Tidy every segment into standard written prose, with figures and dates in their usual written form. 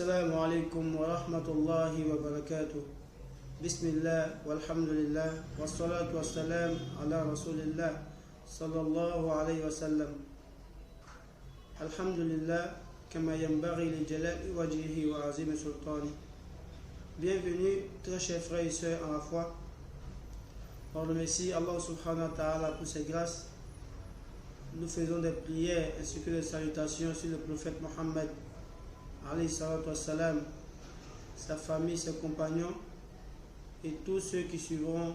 السلام عليكم ورحمة الله وبركاته. بسم الله والحمد لله والصلاة والسلام على رسول الله صلى الله عليه وسلم. الحمد لله كما ينبغي لجلال وجهه وعظيم سلطانه. Bienvenue, très chers frères et sœurs en la foi. On remercie Allah subhanahu wa ta'ala pour ses grâces. Nous faisons des prières ainsi que des salutations sur le prophète Mohammed, alayhi salatu wassalam, sa famille, ses compagnons et tous ceux qui suivront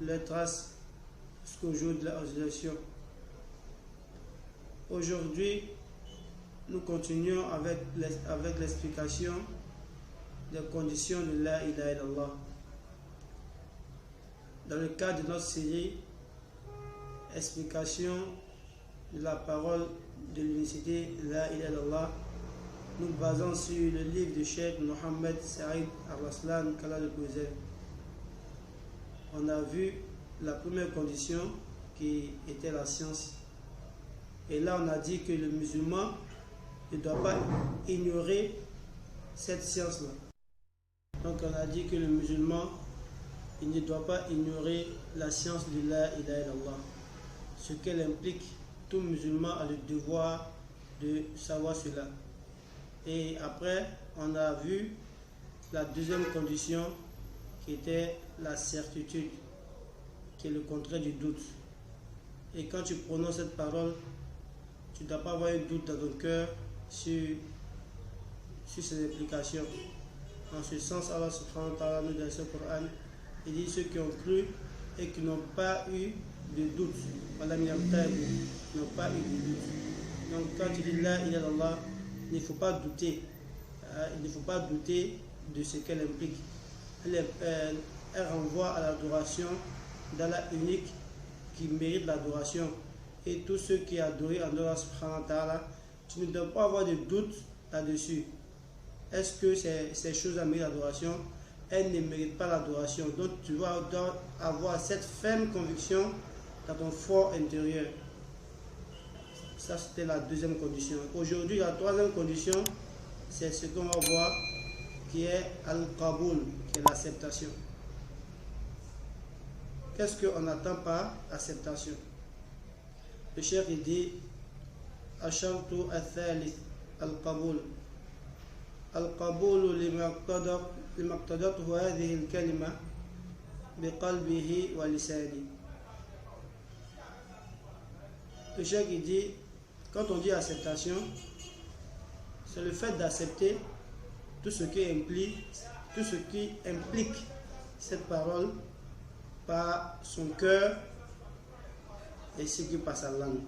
leurs traces jusqu'au jour de la résurrection. Aujourd'hui, nous continuons avec l'explication des conditions de la ilaha illallah. Dans le cadre de notre série explication de la parole de l'unicité la ilaha illallah, nous basons sur le livre de Cheikh Mohammed Saïd Al-Raslan qu'Allah le préserve. On a vu la première condition qui était la science. Et là on a dit que le musulman ne doit pas ignorer cette science-là. Donc on a dit que le musulman il ne doit pas ignorer la science de la ilaha illallah. Ce qu'elle implique, tout musulman a le devoir de savoir cela. Et après, on a vu la deuxième condition qui était la certitude, qui est le contraire du doute. Et quand tu prononces cette parole, tu ne dois pas avoir un doute dans ton cœur sur ses implications. En ce sens, Allah subhanahu wa ta'ala nous dit dans ce Coran, il dit ceux qui ont cru et qui n'ont pas eu de doute. Voilà, ils n'ont pas eu de doute. Donc quand tu dis la ilaha illallah, il ne faut pas douter. Il ne faut pas douter de ce qu'elle implique. Elle renvoie à l'adoration d'Allah unique qui mérite l'adoration. Et tous ceux qui adorent en dehors subhanahu wa ta'ala, tu ne dois pas avoir de doute là-dessus. Est-ce que ces choses méritent l'adoration? Elles ne méritent pas l'adoration. Donc tu dois avoir cette ferme conviction dans ton fort intérieur. Ça, c'était la deuxième condition. Aujourd'hui, la troisième condition, c'est ce qu'on va voir, qui est al-qaboul, qui est l'acceptation. Qu'est-ce qu'on attend par acceptation? Le cheikh il dit Ashartu al-thalith, al-qaboul. Al-qaboul limaktadathu hadhihi al-kalima biqalbihi wa lisani. Le cheikh il dit, quand on dit acceptation, c'est le fait d'accepter tout ce qui implique cette parole par son cœur et ce qui passe à la langue.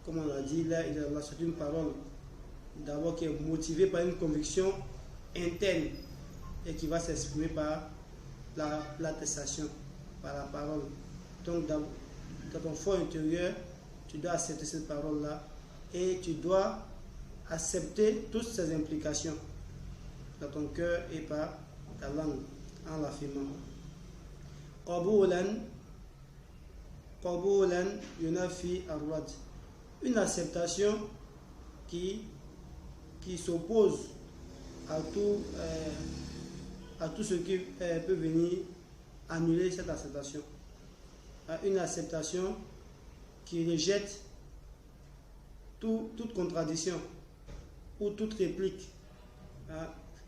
Comme on a dit, là, c'est une parole d'abord qui est motivée par une conviction interne et qui va s'exprimer par l'attestation, par la parole. Donc, dans ton fort intérieur, tu dois accepter cette parole-là et tu dois accepter toutes ses implications dans ton cœur et par ta langue en l'affirmant. Qabulan yunafi ar-rad. Une acceptation qui s'oppose à tout ce qui peut venir annuler cette acceptation. Une acceptation qui rejette toute contradiction ou toute réplique.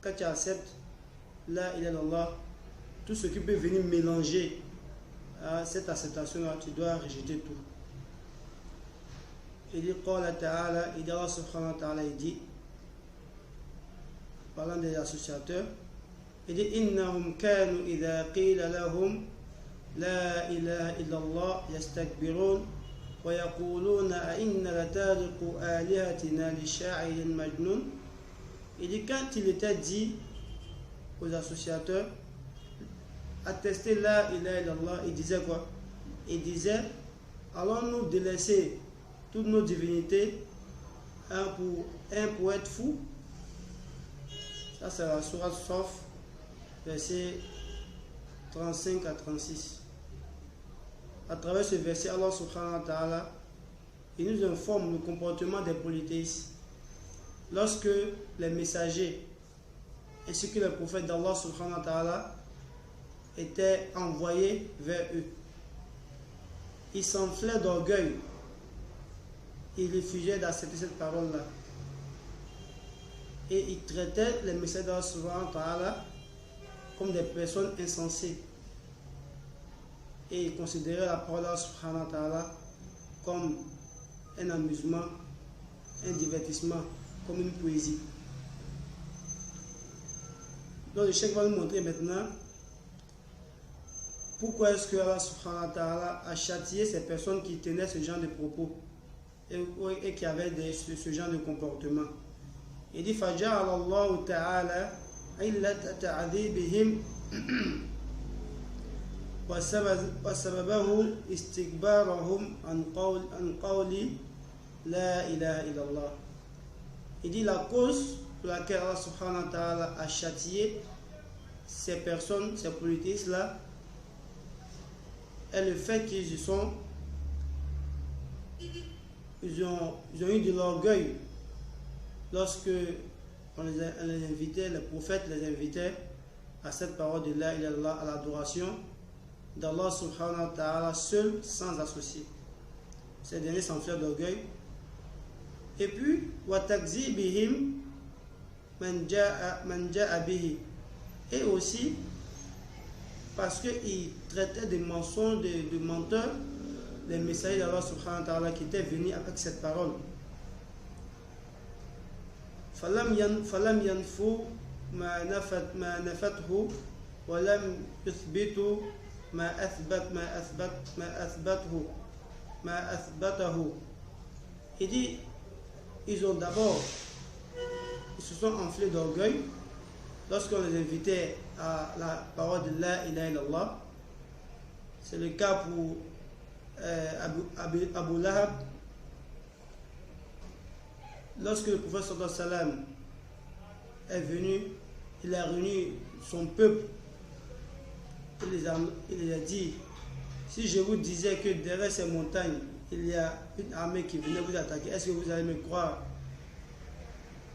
Quand tu acceptes la ilaha illallah, tout ce qui peut venir mélanger cette acceptation-là, tu dois rejeter tout. Il dit Allah Ta'ala, il dit Allah subhanahu wa ta'ala, il dit, parlant des associateurs, il dit innahum kanu idha qila lahum la ilaha illallah yastakbirun wa yaquluna a inna latariqu alihatina li sha'irin majnun. Il dit quand il était dit aux associateurs attester la ilaha illallah, il disait quoi? Il disait allons-nous délaisser toutes nos divinités pour un poète fou? Ça c'est la sourate Saf, verset 35 à 36. À travers ce verset, Allah subhanahu wa ta'ala, il nous informe le comportement des polythéistes. lorsque les messagers ainsi que les prophètes d'Allah subhanahu wa ta'ala étaient envoyés vers eux. Ils s'enflaient d'orgueil. Ils refusaient d'accepter cette parole-là. Et ils traitaient les messagers d'Allah subhanahu wa ta'ala comme des personnes insensées. Et ils considéraient la parole d'Allah subhanahu wa ta'ala comme un amusement, un divertissement, comme une poésie. Donc le cheikh va nous montrer maintenant pourquoi est-ce que Allah subhanahu wa ta'ala a châtié ces personnes qui tenaient ce genre de propos et qui avaient ce genre de comportement. Il dit فَجَعَلَ اللَّهُ تَعَالَى عِلَّةَ تَعْذِيبِهِمْ وَسَبَبَهُ اسْتِكْبَارَهُمْ عَنْ قَوْلِ لَا إِلَهَ إِلَّا اللَّهِ. Il dit la cause pour laquelle Allah subhanahu wa ta'ala a châtié ces personnes, ces polythéistes-là, est le fait qu'ils ont eu de l'orgueil lorsque on les invitait, les prophètes les invitaient à cette parole de la ilaha illallah, à l'adoration d'Allah subhanahu wa ta'ala seul, sans associé. Ces derniers s'enflèrent d'orgueil. Et puis, وَتَكْذِيبِهِمْ مَنْ جَاءَ بِهِ. Et aussi, parce qu'ils traitaient de mensonges, de menteurs, les messagers d'Allah subhanahu wa ta'ala qui étaient venus avec cette parole. فَلَمْ يَنْفُوا مَا نَفَتْهُ وَلَمْ يُثْبِتُوا مَا أَثْبَتَهُ. Il dit, ils se sont enflés d'orgueil lorsqu'on les invitait à la parole de la ilaha illallah. C'est le cas pour Abu Lahab. Lorsque le prophète sallallahu alayhi wa sallam est venu, il a réuni son peuple. Il les a dit, si je vous disais que derrière ces montagnes, il y a une armée qui venait vous attaquer, est-ce que vous allez me croire?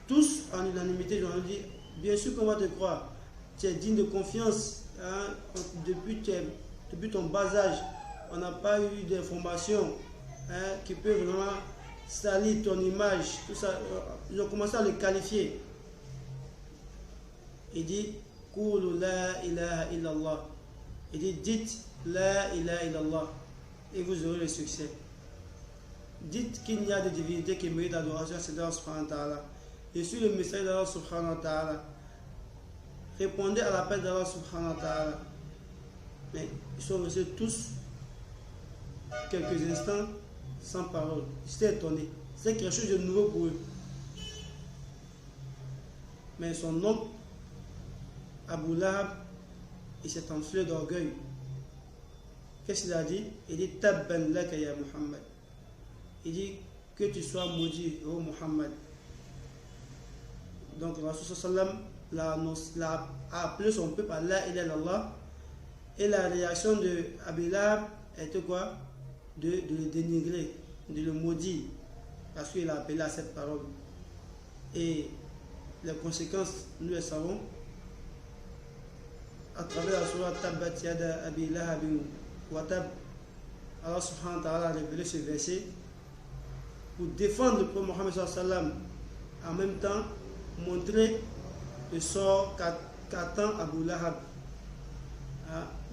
Tous, en unanimité, ils ont dit, bien sûr qu'on va te croire. Tu es digne de confiance. Hein? Depuis ton bas âge, on n'a pas eu d'informations qui peuvent vraiment salir ton image. Tout ça, ils ont commencé à le qualifier. Il dit, Qulu la ilaha illallah. Il dit, dites la ilaha illallah et vous aurez le succès. Dites qu'il y a des divinités qui méritent l'adoration, c'est Allah subhanahu wa ta'ala. Je suis le messager d'Allah subhanahu wa ta'ala. Répondez à l'appel d'Allah subhanahu wa ta'ala. Mais ils sont restés tous quelques instants sans parole. J'étais étonné. C'est quelque chose de nouveau pour eux. Mais son oncle, Abu Lahab, il s'est enflé d'orgueil. Qu'est-ce qu'il a dit? Il dit Tabban laka ya Muhammad. Il dit que tu sois maudit, ô Muhammad. Donc le Rasul sallam l'a appelé son peuple à la ilaha illallah. Et la réaction de Abu Lahab était quoi? De le dénigrer, de le maudire, parce qu'il a appelé à cette parole. Et les conséquences, nous les savons à travers la surah Tabbat yada Abi Lahab wa tab. Allah subhanahu wa ta'ala a révélé ce verset pour défendre le prophète Mohammed sallallahu alayhi wa sallam, en même temps montrer le sort qu'attend Abu Lahab,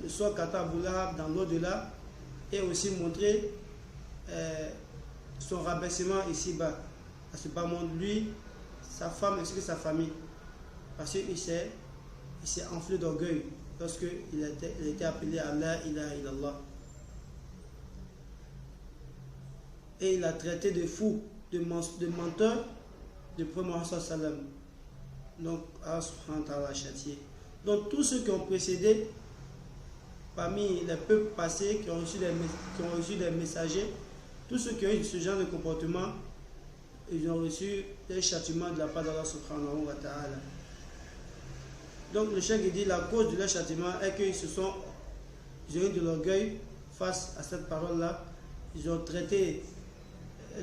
le sort qu'attend Abu Lahab dans l'au-delà, et aussi montrer son rabaissement ici-bas, à ce bas monde, lui, sa femme ainsi que sa famille, parce qu'il s'est enflé d'orgueil lorsqu'il a été appelé à la ilaha illallah. Et il a traité de fou, de menteur, de prophète Mohammed sallallahu alayhi wa sallam. Donc, Allah subhanahu wa ta'ala a châtié. Donc, tous ceux qui ont précédé, parmi les peuples passés qui ont reçu des messagers, tous ceux qui ont eu ce genre de comportement, ils ont reçu des châtiments de la part d'Allah subhanahu wa ta'ala. Donc, le cheikh dit la cause de leur châtiment est qu'ils ont eu de l'orgueil face à cette parole-là. Ils ont traité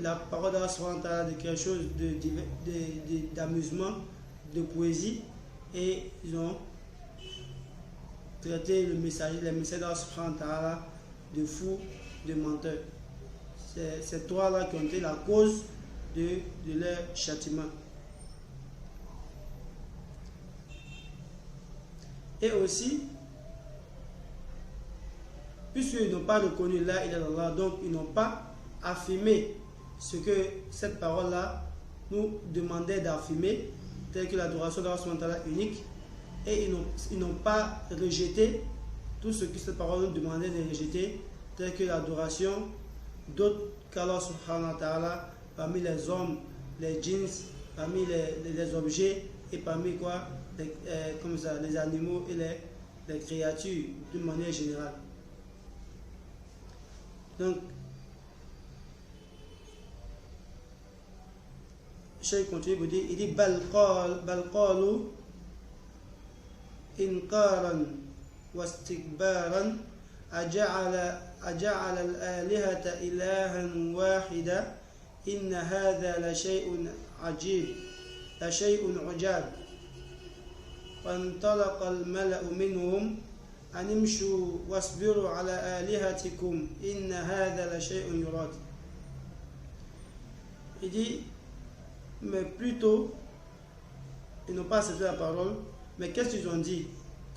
la parole d'Allah subhanahu wa ta'ala de quelque chose d'amusement, de poésie, et ils ont traité les messages d'Allah subhanahu wa ta'ala de fous, de menteurs. C'est ces trois-là qui ont été la cause de leur châtiment. Et aussi, puisqu'ils n'ont pas reconnu la ilaha illallah, donc ils n'ont pas affirmé ce que cette parole-là nous demandait d'affirmer, tel que l'adoration d'Allah subhanahu wa ta'ala unique, et ils n'ont pas rejeté tout ce que cette parole nous demandait de rejeter, tel que l'adoration d'autres qu'Allah subhanahu wa ta'ala, parmi les hommes, les djinns, parmi les objets, et parmi quoi comme ça, les animaux et les créatures d'une manière générale. Donc, Cheikh continue pour dire, il dit bal qalu inqaran wastikbaran aja'ala al-alihata ilahan wahida inna hadha la shay'un ajib la shay'un ujab فانطلق الملأ منهم أن امشوا واصبروا على آلهتكم إن هذا لشيء يراد. Il dit, mais plutôt, ils n'ont pas accepté la parole, mais qu'est-ce qu'ils ont dit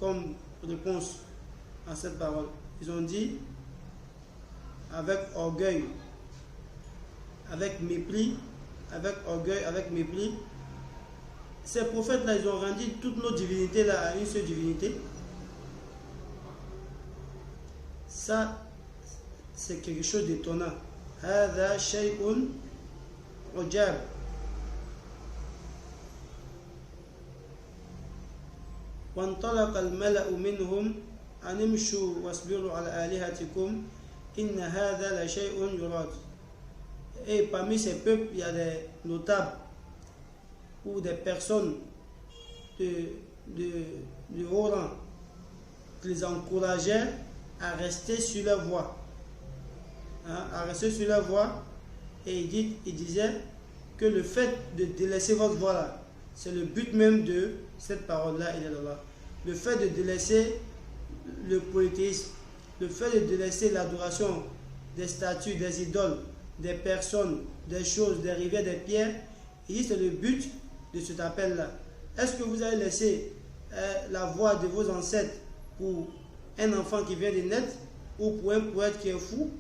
comme réponse à cette parole? Ils ont dit, avec orgueil, avec mépris, ces prophètes-là, ils ont rendu toutes nos divinités là à une seule divinité. Ça, c'est quelque chose d'étonnant. هذا شيء عجاب. وانطلق الملأ منهم أن امشوا واصبروا على آلهتكم إن هذا لشيء يراد. Et parmi ces peuples, il y a des notables ou des personnes de haut rang qui les encourageaient à rester sur leur voie. À rester sur leur voie. Et il disait que le fait de délaisser votre voie là, c'est le but même de cette parole-là, le fait de délaisser le polythéisme, le fait de délaisser l'adoration des statues, des idoles, des personnes, des choses, des rivières, des pierres, il dit c'est le but de cet appel-là. Est-ce que vous allez laisser la voix de vos ancêtres pour un enfant qui vient de naître ou pour un poète qui est fou?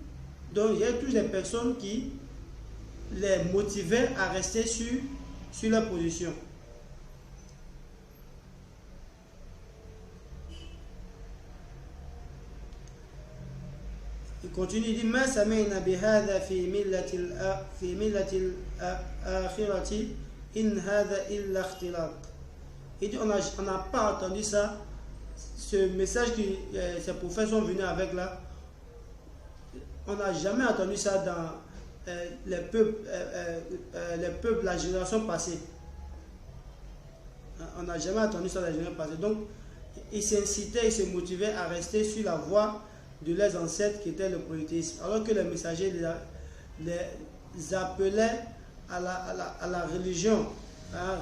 Donc il y a toutes les personnes qui les motivaient à rester sur leur position. Il continue, il dit ما سمعنا بهذا في ملة الآخرة إن هذا إلا اختلاق. Il dit on n'a pas entendu ça, ce message que ces prophètes sont venus avec là, on n'a jamais entendu ça dans les peuples, la génération passée. On n'a jamais entendu ça dans la génération passée. Donc ils s'incitaient, ils se motivaient à rester sur la voie de leurs ancêtres qui étaient le polythéisme, alors que les messagers les appelaient à la religion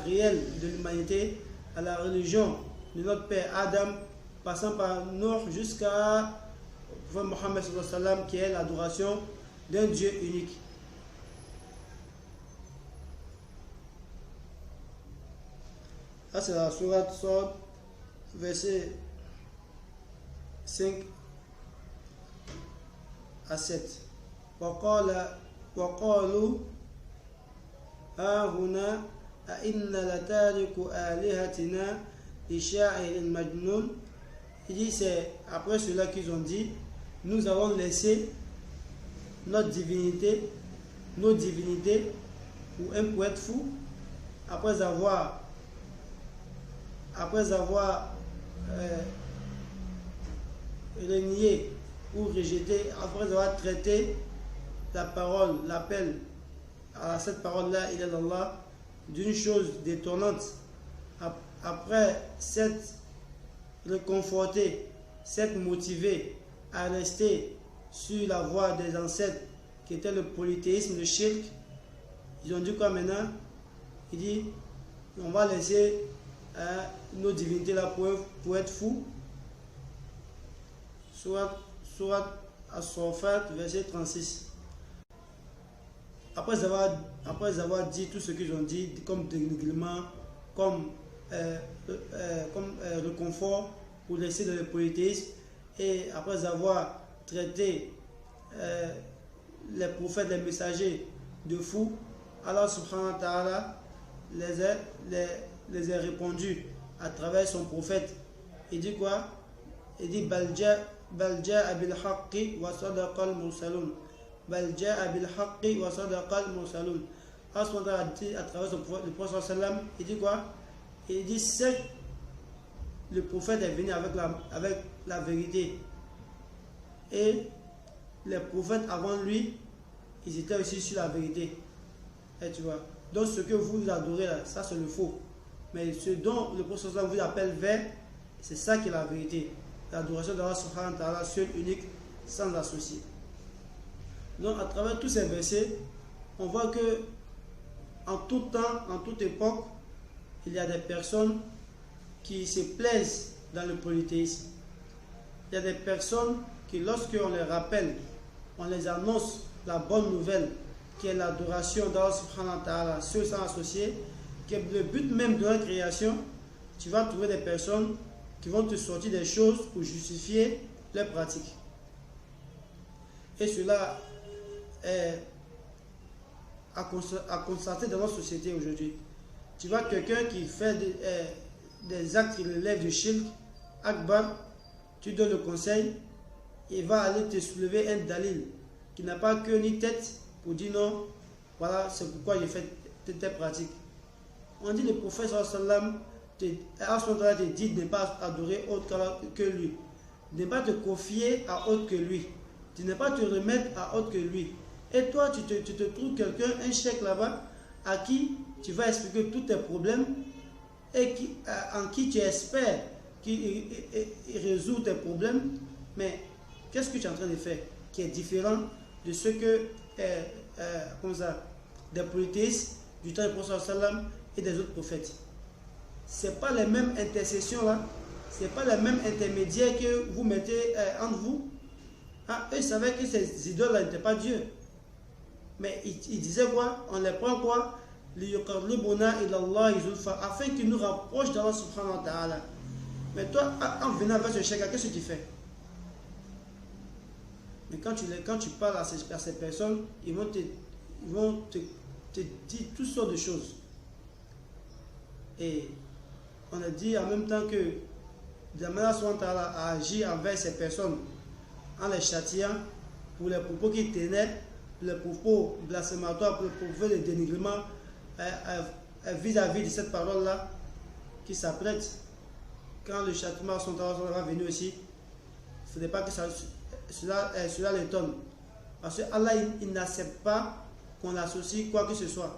réelle de l'humanité, à la religion de notre père Adam, passant par Nuh jusqu'à Mohammed sallallahu alayhi wa sallam, qui est l'adoration d'un Dieu unique. Là c'est la sourate Sod, verset 5 à 7. وقالوا ها هنا أئنا لتارك آلهتنا لشاعر مجنون. Il dit c'est après cela qu'ils ont dit nous avons laissé nos divinités pour un poète fou, après avoir renié ou rejeté, après avoir traité la parole, l'appel à cette parole-là, il est d'Allah, d'une chose détonnante, après s'être réconforté, s'être motivé à rester sur la voie des ancêtres qui était le polythéisme, le shirk, ils ont dit quoi maintenant? Il dit on va laisser nos divinités là pour être fous. Surat As-Saffat, verset 36. Après avoir dit tout ce qu'ils ont dit, comme dénigrement, comme réconfort pour laisser dans le polythéisme, et après avoir traité les prophètes, les messagers de fous, Allah subhanahu wa ta'ala les a répondu à travers son prophète. Il dit quoi? Il dit Balja bil haqqi wa sadaqal mursalun. Balja bil haqqi wa sadaqal mursalun. Allah subhanahu wa ta'ala dit à travers son prophète, le prophète sallam, il dit quoi? Il dit c'est le prophète est venu avec la vérité. Et les prophètes avant lui, ils étaient aussi sur la vérité. Et tu vois. Donc ce que vous adorez là, ça c'est le faux. Mais ce dont le prophète vous appelle vers, c'est ça qui est la vérité. L'adoration d'Allah subhanahu wa ta'ala, seul, unique, sans associé. Donc à travers tous ces versets, on voit que en tout temps, en toute époque, il y a des personnes qui se plaisent dans le polythéisme. Il y a des personnes qui, lorsqu'on les rappelle, on les annonce la bonne nouvelle, qui est l'adoration d'Allah subhanahu wa ta'ala, seul sans associé, qui est le but même de la création, tu vas trouver des personnes qui vont te sortir des choses pour justifier leurs pratiques. Et cela est à constater dans notre société aujourd'hui. Tu vois quelqu'un qui fait des actes qui relèvent du shirk akbar, tu donnes le conseil, il va aller te soulever un dalil qui n'a pas queue ni tête pour dire non, voilà c'est pourquoi j'ai fait tes pratiques. On dit le prophète sallam te dit de ne pas adorer autre que lui, de ne pas te confier à autre que lui, de ne pas te remettre à autre que lui. Et toi tu te trouves quelqu'un, un cheikh là-bas, à qui tu vas expliquer tous tes problèmes et en qui tu espères qu'il résout tes problèmes, mais qu'est-ce que tu es en train de faire qui est différent de ce que des polythéistes du temps du prophète sallam et des autres prophètes? C'est pas les mêmes intercessions là, c'est pas les mêmes intermédiaires que vous mettez entre vous. Ah, eux savaient que ces idoles là n'étaient pas Dieu, mais ils disaient quoi? On les prend quoi? Afin qu'ils nous rapprochent d'Allah subhanahu wa ta'ala. Mais toi, en venant avec ce chèque, qu'est-ce que tu fais? Mais quand tu parles à ces personnes, ils vont te dire toutes sortes de choses. Et on a dit en même temps que Allah subhanahu wa ta'ala a agi envers ces personnes en les châtiant pour les propos qu'ils tenaient, pour les propos blasphématoires, pour les propos de dénigrement vis-à-vis de cette parole-là qui s'apprête. Quand le châtiment va venir aussi, il ne faudrait pas que cela l'étonne. Parce que Allah il n'accepte pas qu'on associe quoi que ce soit.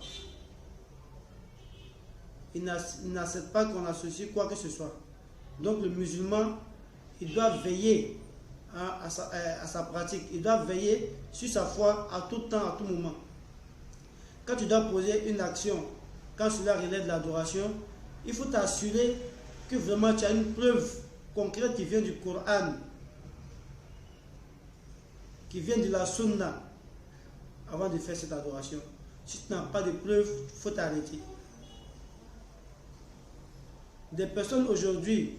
Il n'accepte pas qu'on associe quoi que ce soit. Donc le musulman, il doit veiller à sa pratique. Il doit veiller sur sa foi à tout temps, à tout moment. Quand tu dois poser une action, quand cela relève de l'adoration, il faut t'assurer que vraiment tu as une preuve concrète qui vient du Coran, qui vient de la Sunna, avant de faire cette adoration. Si tu n'as pas de preuve, il faut t'arrêter. Des personnes aujourd'hui,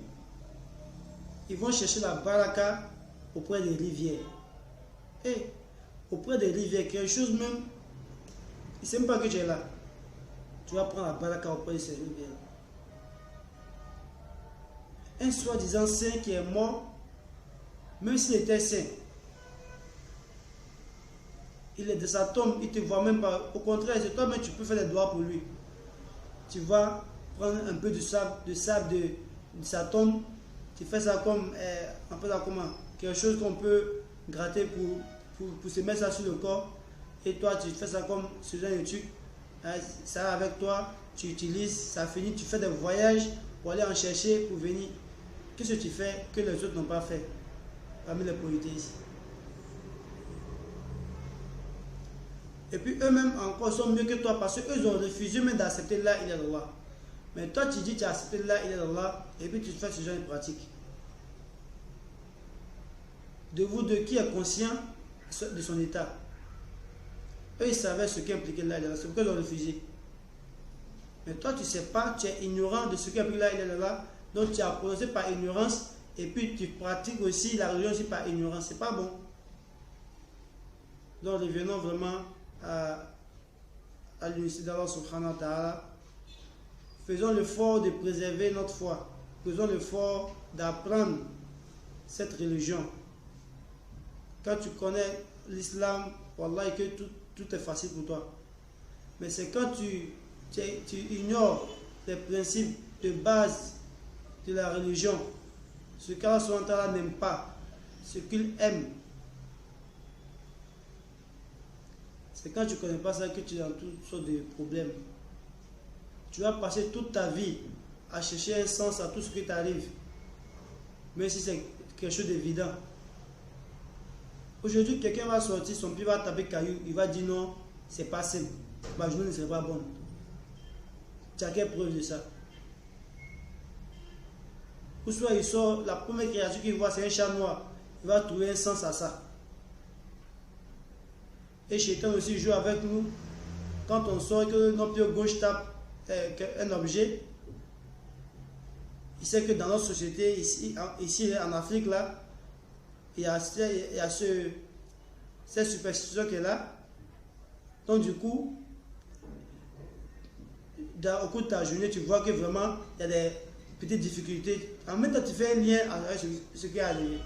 ils vont chercher la baraka auprès des rivières. Et auprès des rivières, quelque chose même, ils ne savent pas que tu es là. Tu vas prendre la baraka auprès de ces rivières. Un soi-disant saint qui est mort, même s'il était saint, il est de sa tombe, il ne te voit même pas. Au contraire, c'est toi-même tu peux faire des doigts pour lui. Tu vas prendre un peu de sable de sa tombe, tu fais ça comme un peu là, comment, quelque chose qu'on peut gratter pour se mettre ça sur le corps. Et toi, tu fais ça comme ce genre de truc. Ça va avec toi, tu utilises, ça finit, tu fais des voyages pour aller en chercher, pour venir. Qu'est-ce que tu fais que les autres n'ont pas fait parmi les polythéistes? Et puis eux-mêmes encore sont mieux que toi parce qu'eux ont refusé même d'accepter la ilaha illallah. Mais toi, tu dis, tu as accepté la ilaha illallah, et puis tu fais ce genre de pratique. De vous deux, qui est conscient de son état? Eux, ils savaient ce qu'impliquait la ilaha illallah, c'est pourquoi ils ont refusé. Mais toi, tu ne sais pas, tu es ignorant de ce qu'implique la ilaha illallah, donc tu as prononcé par ignorance, et puis tu pratiques aussi la religion aussi par ignorance. C'est pas bon. Donc, revenons vraiment à l'unicité d'Allah subhanahu wa ta'ala. Faisons l'effort de préserver notre foi. Faisons l'effort d'apprendre cette religion. Quand tu connais l'islam, wallah, que tout est facile pour toi. Mais c'est quand tu ignores les principes de base de la religion, ce qu'Allah subhanahu wa ta'ala n'aime pas, ce qu'il aime. C'est quand tu ne connais pas ça que tu es dans toutes sortes de problèmes. Tu vas passer toute ta vie à chercher un sens à tout ce qui t'arrive, même si c'est quelque chose d'évident. Aujourd'hui, quelqu'un va sortir, son pied va taper caillou, il va dire non, c'est pas simple, ma journée ne serait pas bonne. Tu as quelle preuve de ça? Ou soit il sort, la première créature qu'il voit, c'est un chat noir, il va trouver un sens à ça. Et Shaitan aussi joue avec nous. Quand on sort que notre pied gauche tape un objet, il sait que dans notre société, ici en Afrique, là, il y a cette superstition qui est là. Donc du coup, au cours de ta journée, tu vois que vraiment, il y a des petites difficultés. En même temps, tu fais un lien avec ce qui est arrivé.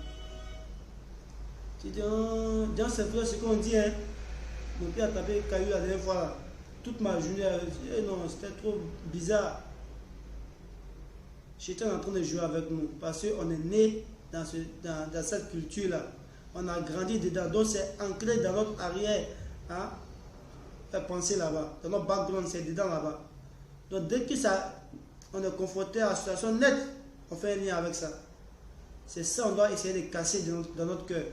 Tu dis, dans c'est vrai ce qu'on dit, hein. Mon pied a tapé caillou la dernière fois là. Toute ma journée, non, c'était trop bizarre. J'étais en train de jouer avec nous parce qu'on est né dans cette culture là. On a grandi dedans, donc c'est ancré dans notre arrière. Hein? Penser là-bas, dans notre background, c'est dedans là-bas. Donc dès que on est confronté à la situation nette, on fait un lien avec ça. C'est ça, on doit essayer de casser dans notre cœur.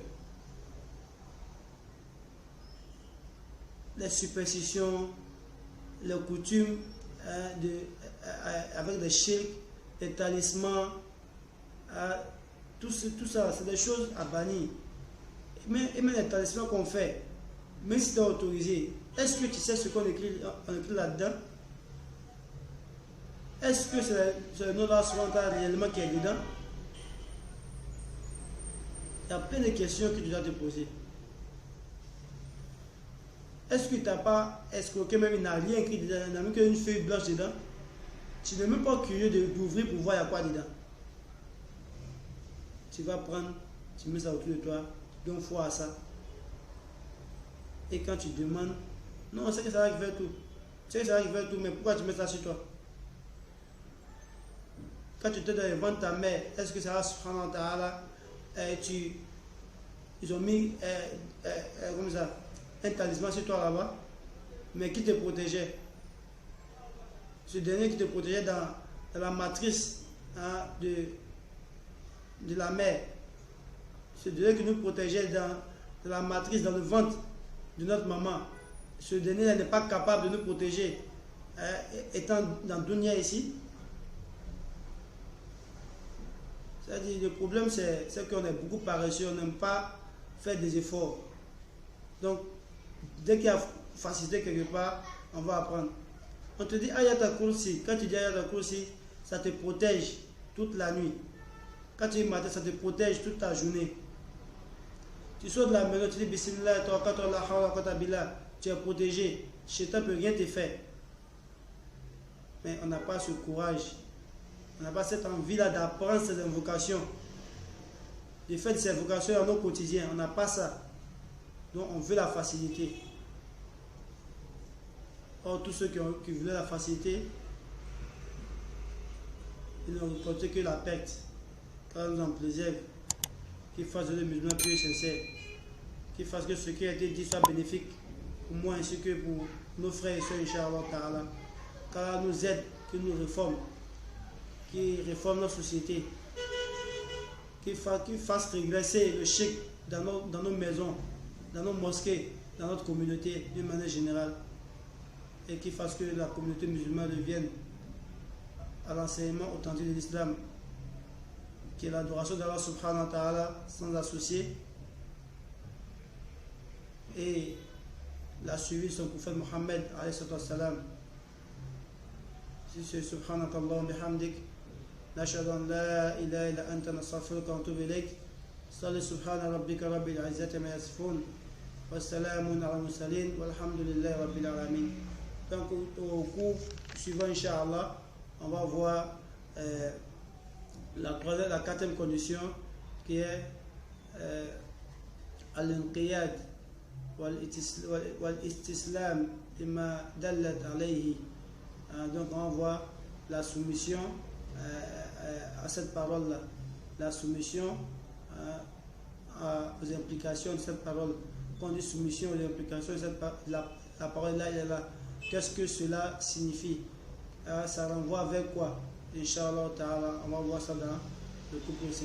Les superstitions, les coutumes avec des shirks, les talismans, tout ça, c'est des choses à bannir. Et même les talismans qu'on fait, même si c'est autorisé, est-ce que tu sais ce qu'on écrit là-dedans? Est-ce que c'est le nom d'Allah réellement qui est dedans? Il y a plein de questions que tu dois te poser. Est-ce que tu n'as pas escroqué, même il n'a rien écrit dedans, il n'a même qu'une feuille blanche dedans? Tu n'es même pas curieux d'ouvrir pour voir il y a quoi dedans. Tu vas prendre, tu mets ça autour de toi, tu donnes foi à ça. Et quand tu demandes, non, c'est que ça va faire tout. C'est que ça va faire tout, mais pourquoi tu mets ça sur toi? Quand tu te demandes ta mère, est-ce que ça va subhanahu wa ta'ala, ils ont mis comme ça, un talisman sur toi là-bas, mais qui te protégeait. Ce dernier qui te protégeait dans la matrice, hein, de la mère. Ce dernier qui nous protégeait dans la matrice, dans le ventre de notre maman. Ce dernier n'est pas capable de nous protéger, étant dans le dunya ici. C'est-à-dire, le problème, c'est qu'on est beaucoup paresseux, on n'aime pas faire des efforts. Donc, dès qu'il y a facilité quelque part, on va apprendre. On te dit Ayat al-Kursi. Quand tu dis Ayat al-Kursi, ça te protège toute la nuit. Quand tu dis matin, ça te protège toute ta journée. Tu sors de la maison, tu dis Bismillah, tu es protégé. Shaitan ne peut rien te faire. Mais on n'a pas ce courage. On n'a pas cette envie-là d'apprendre ces invocations. De faire ces invocations dans nos quotidiens. On n'a pas ça. Donc on veut la facilité. Or, tous ceux qui voulaient la facilité, ils n'ont rencontré que la perte. Car nous en préserve, qu'ils fassent de musulmans purs et sincères, qu'ils fassent que ce qui a été dit soit bénéfique pour moi ainsi que pour nos frères et soeurs, Inch'Allah Ta'ala. Car nous aide, que nous réforme, qui réforme notre société, qui fasse régresser le shirk dans nos maisons, dans nos mosquées, dans notre communauté, d'une manière générale. Et qui fasse que la communauté musulmane devienne à l'enseignement authentique de l'islam, qui est l'adoration d'Allah subhanahu wa ta'ala sans associer, et la suivi de son prophète Mohammed alayhi salam. Si c'est subhanakallah bihamdik, nashhadu an la ilaha illa anta nastaghfiruka wa natubu ilayk. Salli subhana rabbika rabbil izzati ma yasifun wa salamun ala mursalin walhamdulillahi rabbil alamin. Donc au cours suivant, Inch'Allah, on va voir la quatrième condition, qui est al-inqiyad wal-istislam lima dallat alayhi. Donc on voit la soumission à cette parole-là, la soumission aux implications de cette parole. Quand on dit soumission aux implications de cette parole, la parole-là, elle est là. Qu'est-ce que cela signifie? Ça renvoie vers quoi? Inch'Allah ta'ala, on va voir ça dans le cours précédent.